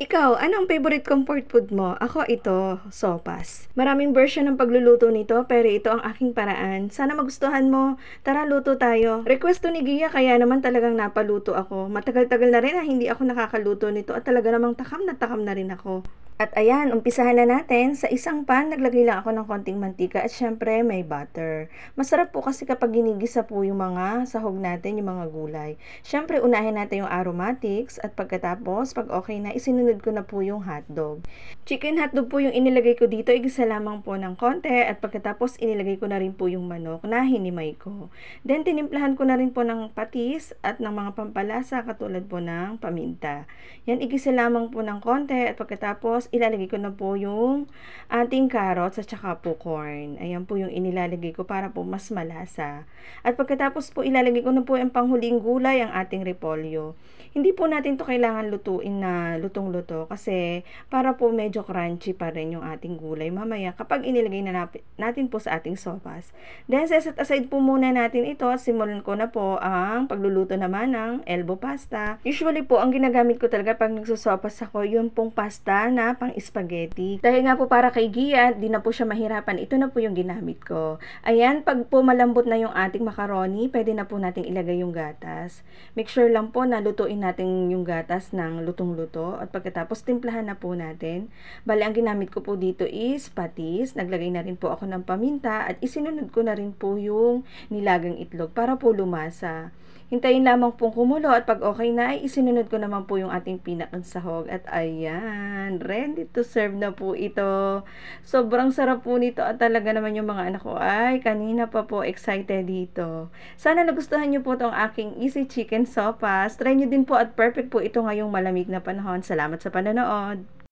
Ikaw, ano ang favorite comfort food mo? Ako ito, sopas. Maraming version ng pagluluto nito, pero ito ang aking paraan. Sana magustuhan mo. Tara, luto tayo. Request to ni Gia, kaya naman talagang napaluto ako. Matagal-tagal na rin na hindi ako nakakaluto nito at talaga namang takam na rin ako. At ayan, umpisahan na natin. Sa isang pan, naglagay lang ako ng konting mantika at syempre may butter. Masarap po kasi kapag ginigisa po yung mga sahog natin, yung mga gulay. Syempre, unahin natin yung aromatics at pagkatapos, pag okay na, isinunod ko na po yung hotdog. Chicken hotdog po yung inilagay ko dito, igisa lamang po ng konti at pagkatapos inilagay ko na rin po yung manok na hinimay ko. Then, tinimplahan ko na rin po ng patis at ng mga pampalasa katulad po ng paminta. Yan, igisa lamang po ng konti at pagkatapos ilalagay ko na po yung ating carrots at saka po corn. Ayan po yung inilalagay ko para po mas malasa. At pagkatapos po ilalagay ko na po yung panghuling gulay, ang ating repolyo. Hindi po natin to kailangan lutuin na lutong-luto kasi para po medyo crunchy pa rin yung ating gulay mamaya kapag inilagay na natin po sa ating sopas. Then set aside po muna natin ito at simulan ko na po ang pagluluto naman ng elbow pasta. Usually po ang ginagamit ko talaga pag nagsusopas ako yung pong pasta na pang spaghetti. Dahil nga po para kay Gia, di na po siya mahirapan. Ito na po yung ginamit ko. Ayan, pag po malambot na yung ating macaroni, pwede na po nating ilagay yung gatas. Make sure lang po na lutuin natin yung gatas ng lutong-luto at pagkatapos timplahan na po natin. Bali, ang ginamit ko po dito is patis. Naglagay na rin po ako ng paminta at isinunod ko na rin po yung nilagang itlog para po lumasa. Hintayin lamang pong kumulo at pag okay na ay isinunod ko naman po yung ating pinakang sahog at ayan, ready to serve na po ito. Sobrang sarap po nito at talaga naman yung mga anak ko ay kanina pa po excited dito. Sana nagustuhan nyo po itong aking easy chicken sopas. Try nyo din po at perfect po ito ngayong malamig na panahon. Salamat sa panonood.